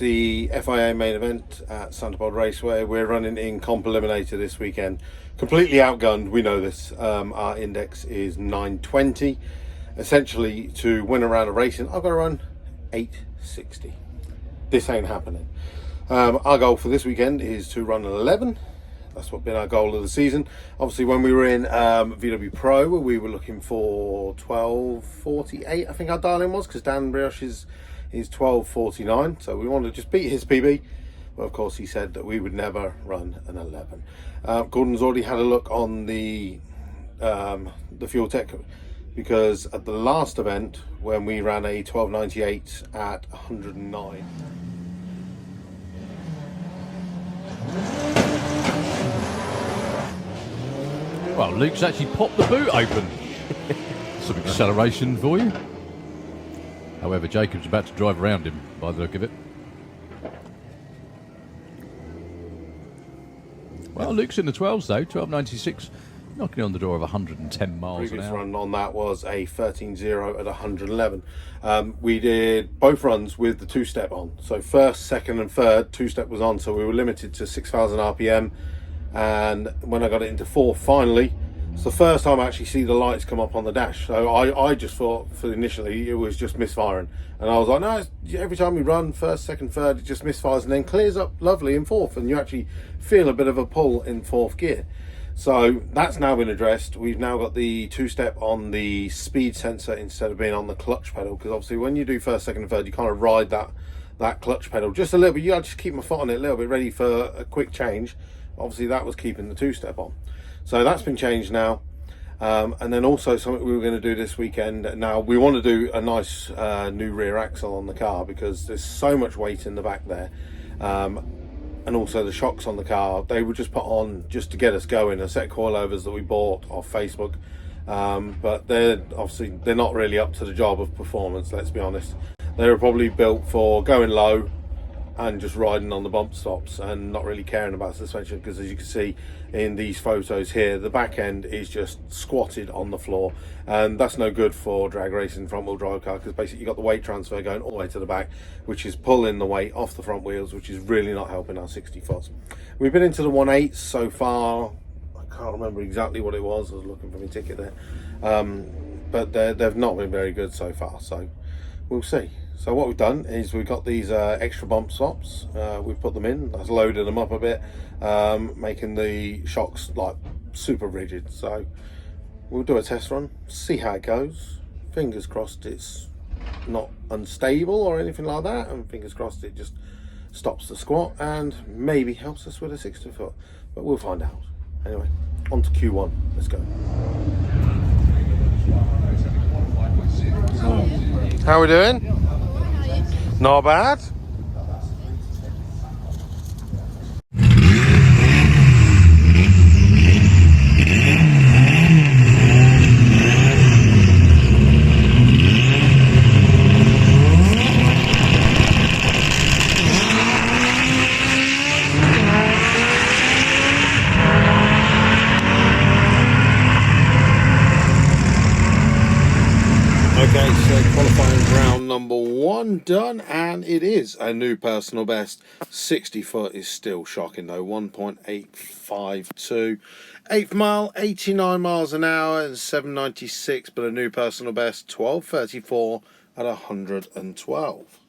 the FIA main event at Santa Pod Raceway. We're running in Comp Eliminator this weekend. Completely outgunned, we know this. Our index is 920. Essentially, to win a round of racing, I've got to run 860. This ain't happening. Our goal for this weekend is to run an 11. That's what's been our goal of the season. Obviously, when we were in VW Pro, we were looking for 12:48. I think our dial-in was, because Dan Brioche is 12:49. So we wanted to just beat his PB. But of course, he said that we would never run an 11. Gordon's already had a look on the fuel tech, because at the last event, when we ran a 1298 at 109. Well, Luke's actually popped the boot open. Some acceleration for you. However, Jacob's about to drive around him by the look of it. Well, Luke's in the 12s though, 1296, knocking on the door of 110 miles an Previous hour. run on that was a 13.0 at 111. We did both runs with the two-step on. So first, second and third, two-step was on, so we were limited to 6,000 RPM. And when I got it into fourth, finally, it's the first time I actually see the lights come up on the dash. So I just thought, for initially, it was just misfiring. And I was like, no, every time we run, first, second, third, it just misfires and then clears up lovely in fourth. And you actually feel a bit of a pull in fourth gear. So that's now been addressed. We've now got the two-step on the speed sensor instead of being on the clutch pedal. Because obviously when you do first, second and third, you kind of ride that clutch pedal just a little bit. I just keep my foot on it a little bit, ready for a quick change. Obviously that was keeping the two-step on. So that's been changed now. And then also something we were going to do this weekend. Now we want to do a nice new rear axle on the car, because there's so much weight in the back there. And also the shocks on the car, they were just put on just to get us going, a set of coilovers that we bought off Facebook. But they're not really up to the job of performance, let's be honest. They were probably built for going low and just riding on the bump stops and not really caring about suspension, because as you can see in these photos here, the back end is just squatted on the floor, and that's no good for drag racing front wheel drive car, because basically you've got the weight transfer going all the way to the back, which is pulling the weight off the front wheels, which is really not helping our 60 foots. We've been into the 1.8 so far. I can't remember exactly what it was, I was looking for my ticket there, but they've not been very good so far, so we'll see. So what we've done is we've got these extra bump stops, we've put them in, that's loaded them up a bit, making the shocks like super rigid. So we'll do a test run, see how it goes. Fingers crossed it's not unstable or anything like that, and fingers crossed it just stops the squat and maybe helps us with a 60 foot, but we'll find out. Anyway, on to Q1, let's go. How are we doing? Not bad. Okay, so qualifying round number 1 done, and it is a new personal best. 60 foot is still shocking though, 1.852. 8th mile, 89 miles an hour and 796, but a new personal best, 12:34 at 112.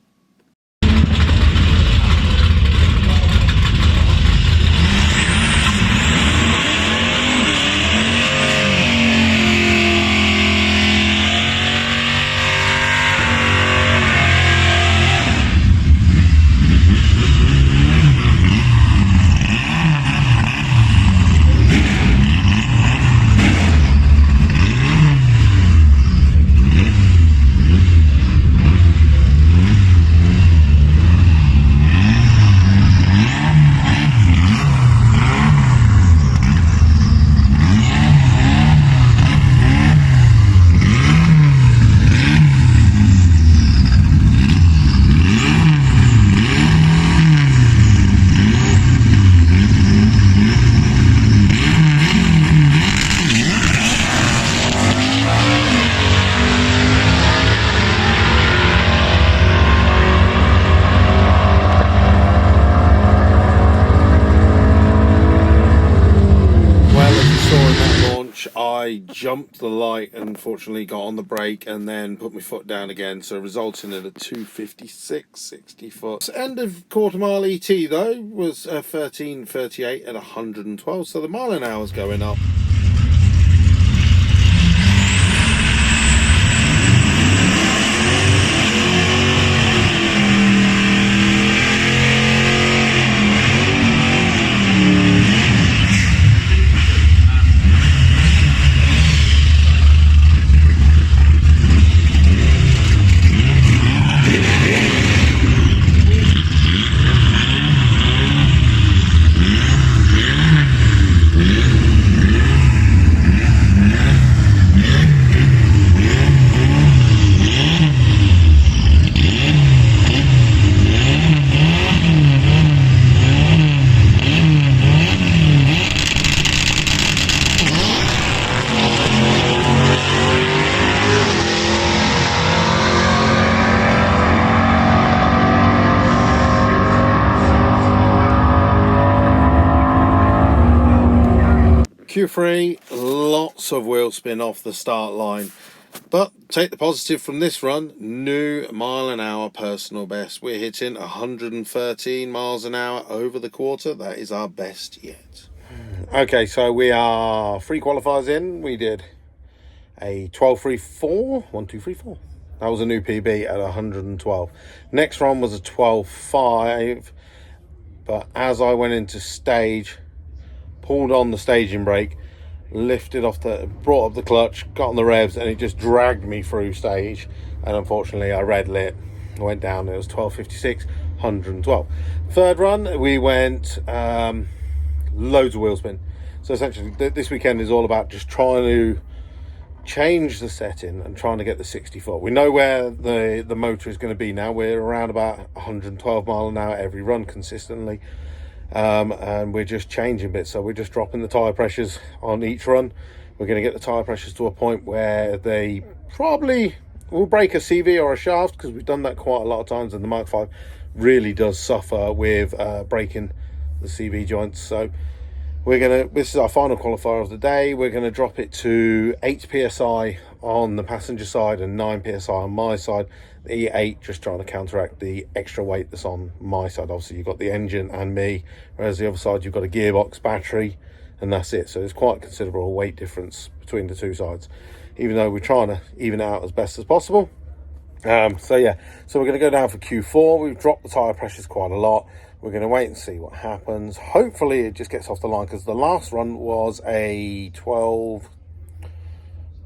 jumped the light and unfortunately got on the brake and then put my foot down again, so resulting in a 2:56 60 foot. End of quarter mile ET though was 13:38 at 112, so the mile an hour is going up. Q3, lots of wheel spin off the start line, but take the positive from this run, new mile an hour personal best. We're hitting 113 miles an hour over the quarter. That is our best yet. Okay, so we are 3 qualifiers in. We did a 12:34, 1:2:34. That was a new PB at 112. Next run was a 12:05, but as I went into stage, pulled on the staging brake, brought up the clutch, got on the revs, and it just dragged me through stage. And unfortunately, I red lit, went down. It was 12:56, 112. Third run, we went loads of wheel spin. So essentially, this weekend is all about just trying to change the setting and trying to get the 60 foot. We know where the motor is going to be now. We're around about 112 mile an hour every run consistently. And we're just changing bits, so we're just dropping the tyre pressures on each run. We're going to get the tyre pressures to a point where they probably will break a CV or a shaft, because we've done that quite a lot of times, and the Mark 5 really does suffer with breaking the CV joints. So this is our final qualifier of the day. We're going to drop it to 8 psi on the passenger side and 9 psi on my side. The E8 just trying to counteract the extra weight that's on my side. Obviously you've got the engine and me, whereas the other side you've got a gearbox, battery, and that's it. So there's quite a considerable weight difference between the two sides, even though we're trying to even it out as best as possible. So we're going to go down for Q4. We've dropped the tyre pressures quite a lot. We're going to wait and see what happens. Hopefully it just gets off the line, because the last run was a 12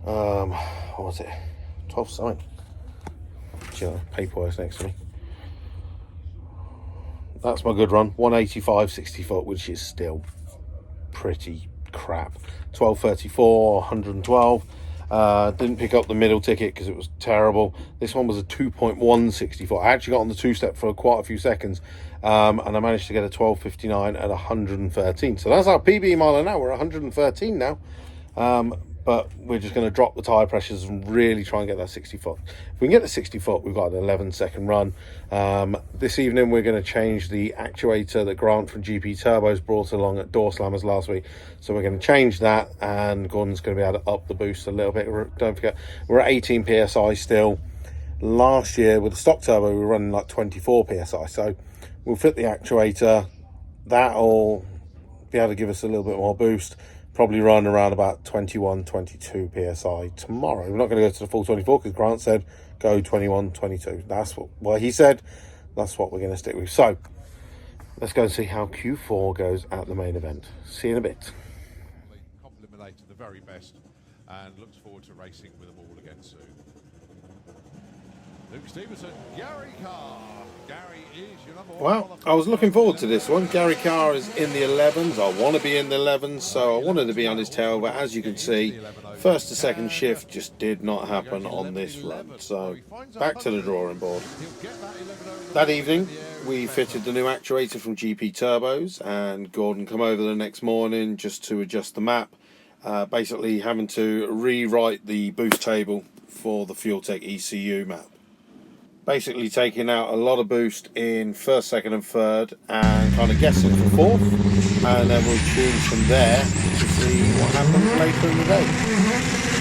what was it, 12 something. Paperwork's next to me. That's my good run, 185 60 foot, which is still pretty crap. 12:34, 112. Didn't pick up the middle ticket because it was terrible. This one was a 2.1 60 foot. I actually got on the two-step for quite a few seconds, and I managed to get a 12:59 at 113. So that's our PB mile an hour. We're 113 now. But we're just going to drop the tyre pressures and really try and get that 60 foot. If we can get the 60 foot, we've got an 11-second run. This evening, we're going to change the actuator that Grant from GP Turbos brought along at Door Slammers last week. So we're going to change that, and Gordon's going to be able to up the boost a little bit. Don't forget, we're at 18 PSI still. Last year, with the stock turbo, we were running like 24 PSI. So we'll fit the actuator. That'll be able to give us a little bit more boost. Probably run around about 21, 22 PSI tomorrow. We're not going to go to the full 24 because Grant said go 21, 22. That's what he said. That's what we're going to stick with. So let's go and see how Q4 goes at the main event. See you in a bit. Compliment to the very best, and looks forward to racing with them all again soon. Luke Stevenson, Gary Carr. Gary is your number one. Well, I was looking forward to this one. Gary Carr is in the 11s. I want to be in the 11s, so I wanted to be on his tail. But as you can see, first to second shift just did not happen on this run. So back to the drawing board. That evening, we fitted the new actuator from GP Turbos, and Gordon come over the next morning just to adjust the map. Basically having to rewrite the boost table for the FuelTech ECU map. Basically taking out a lot of boost in first, second and third, and kind of guessing for fourth, and then we'll tune from there to see what happens later in the day.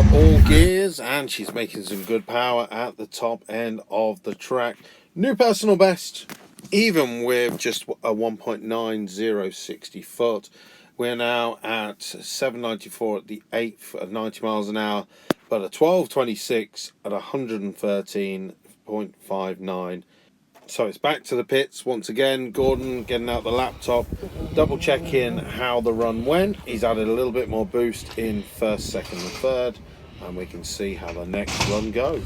got all gears and she's making some good power at the top end of the track. New personal best, even with just a 1.90 60 foot. We're now at 794 at the 8th at 90 miles an hour, but a 1226 at 113.59. So it's back to the pits once again. Gordon getting out the laptop, double checking how the run went. He's added a little bit more boost in first, second and third, and we can see how the next run goes.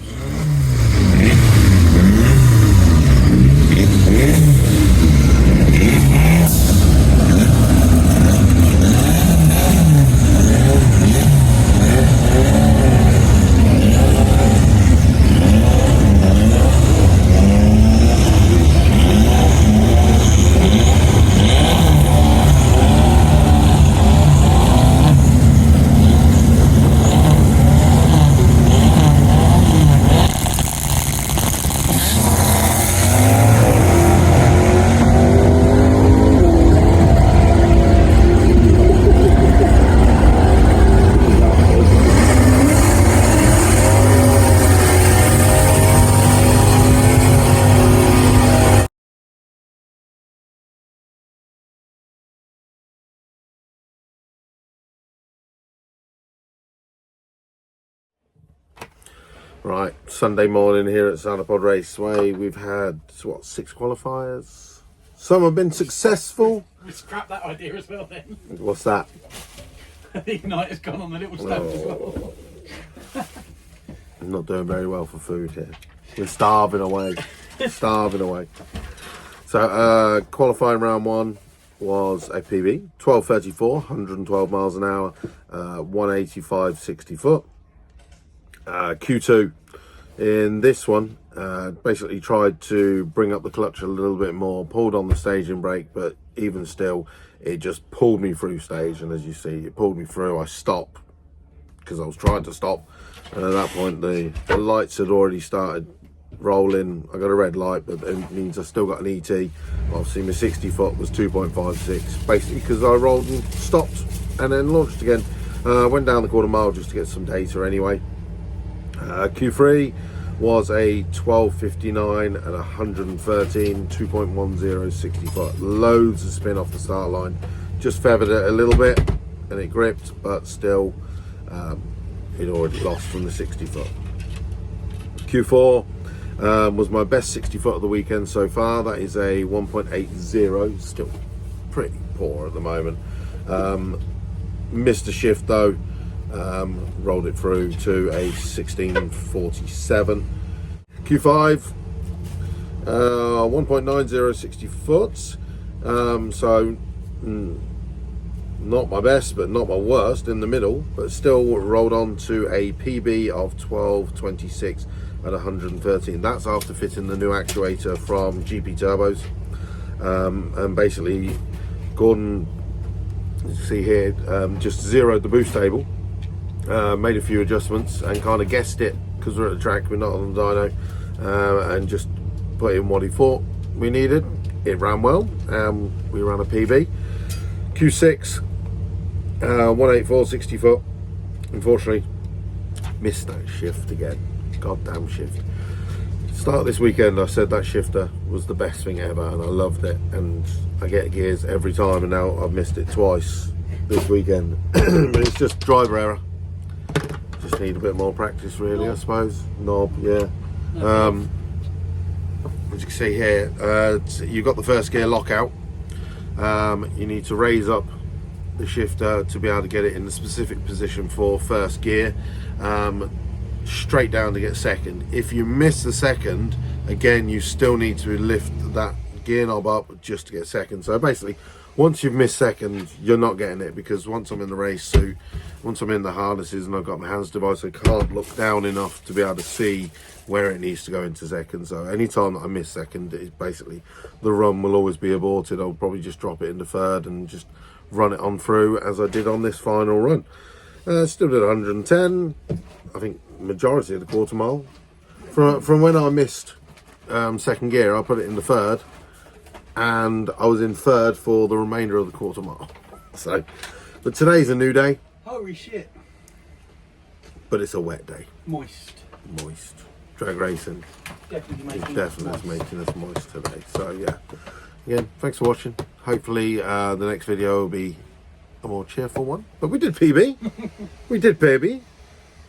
Right, Sunday morning here at Sanapod Raceway. We've had, what, 6 qualifiers? Some have been successful. We scrapped that idea as well then. What's that? The igniter's gone on the little stove as well. I'm not doing very well for food here. We're starving away. Starving away. So, qualifying round 1 was a PB, 12:34, 112 miles an hour, 185 60 foot. Q2 in this one basically tried to bring up the clutch a little bit more, pulled on the staging brake, but even still it just pulled me through stage, and as you see it pulled me through. I stopped because I was trying to stop, and at that point the lights had already started rolling. I got a red light, but it means I still got an ET. Obviously my 60 foot was 2.56 basically because I rolled and stopped and then launched again. Went down the quarter mile just to get some data anyway. Q3 was a 12:59 and 113, 2.10 60 foot. Loads of spin off the start line. Just feathered it a little bit and it gripped, but still it already lost from the 60 foot. Q4 was my best 60 foot of the weekend so far. That is a 1.80, still pretty poor at the moment. Missed a shift though. Rolled it through to a 16:47. Q5 1.90 60 foot, so not my best but not my worst, in the middle, but still rolled on to a PB of 12:26 at 113. That's after fitting the new actuator from GP Turbos, and basically Gordon, you see here, just zeroed the boost table. Made a few adjustments and kind of guessed it because we're at the track, we're not on the dyno, and just put in what he thought we needed. It ran well. We ran a PB. Q6 184 60 foot. Unfortunately missed that shift again. Goddamn shift. Start this weekend I said that shifter was the best thing ever and I loved it, and I get gears every time, and now I've missed it twice this weekend. But it's just driver error. Just need a bit more practice really, I suppose. Knob, yeah. As you can see here, you've got the first gear lockout. You need to raise up the shifter to be able to get it in the specific position for first gear, straight down to get second. If you miss the second, again you still need to lift that gear knob up just to get second. So basically once you've missed second, you're not getting it, because once I'm in the race suit, once I'm in the harnesses and I've got my hands device, I can't look down enough to be able to see where it needs to go into second. So anytime that I miss second, it's basically the run will always be aborted. I'll probably just drop it into third and just run it on through as I did on this final run. Still did 110, I think majority of the quarter mile. From when I missed second gear, I put it in the third, and I was in third for the remainder of the quarter mile. So, but today's a new day. Holy shit. but it's a wet day. Moist. Moist. Drag racing Definitely is making definitely making us moist today. So yeah, again, thanks for watching. Hopefully the next video will be a more cheerful one. But we did PB. We did PB.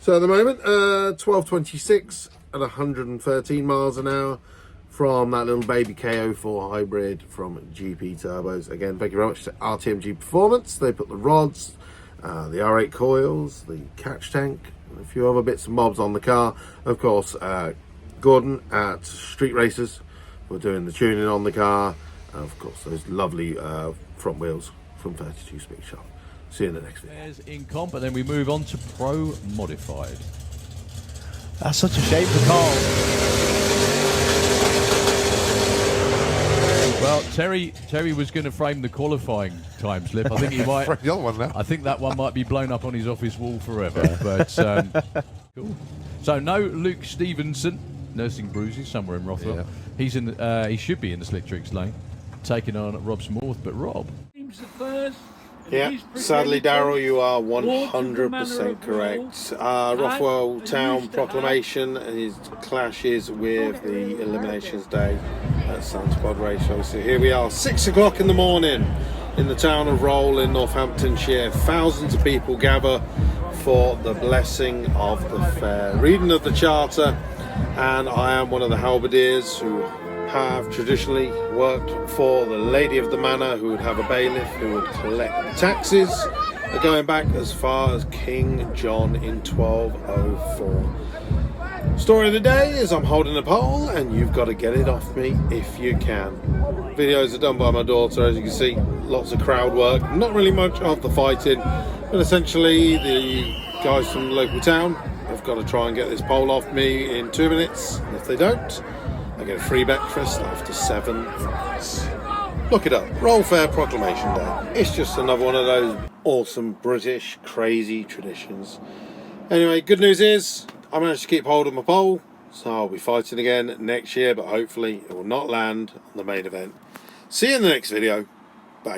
So at the moment, 12:26 at 113 miles an hour from that little baby KO4 hybrid from GP Turbos. Again, thank you very much to RTMG Performance. They put the rods, the R8 coils, the catch tank, and a few other bits and bobs on the car. Of course, Gordon at Street Racers for doing the tuning on the car. And of course, those lovely front wheels from 32 Speed Shop. See you in the next video. There's in comp, and then we move on to Pro Modified. That's such a shame for Carl. Well, Terry was going to frame the qualifying time slip. I think he might. The other one now. I think that one might be blown up on his office wall forever. But cool. So no Luke Stevenson nursing bruises somewhere in Rothwell. Yeah. He's in. He should be in the Slick Tricks lane, taking on Rob Smorth. But Rob, Teams at first. Yeah, sadly, Daryl, you are 100% correct. Rothwell Town Proclamation and his clashes with the Eliminations Day at Sandspod Raceway. So here we are, 6 o'clock in the morning in the town of Roll in Northamptonshire. Thousands of people gather for the blessing of the fair. Reading of the charter, and I am one of the halberdiers who have traditionally worked for the lady of the manor, who would have a bailiff who would collect the taxes, going back as far as King John in 1204. Story of the day is I'm holding a pole and you've got to get it off me if you can. Videos are done by my daughter, as you can see, lots of crowd work, not really much of the fighting, but essentially the guys from the local town have got to try and get this pole off me in 2 minutes, and if they don't, I get a free breakfast after 7 months. Look it up, Roll Fair Proclamation Day. It's just another one of those awesome British crazy traditions. Anyway, good news is I managed to keep hold of my pole, so I'll be fighting again next year, but hopefully it will not land on the main event. See you in the next video.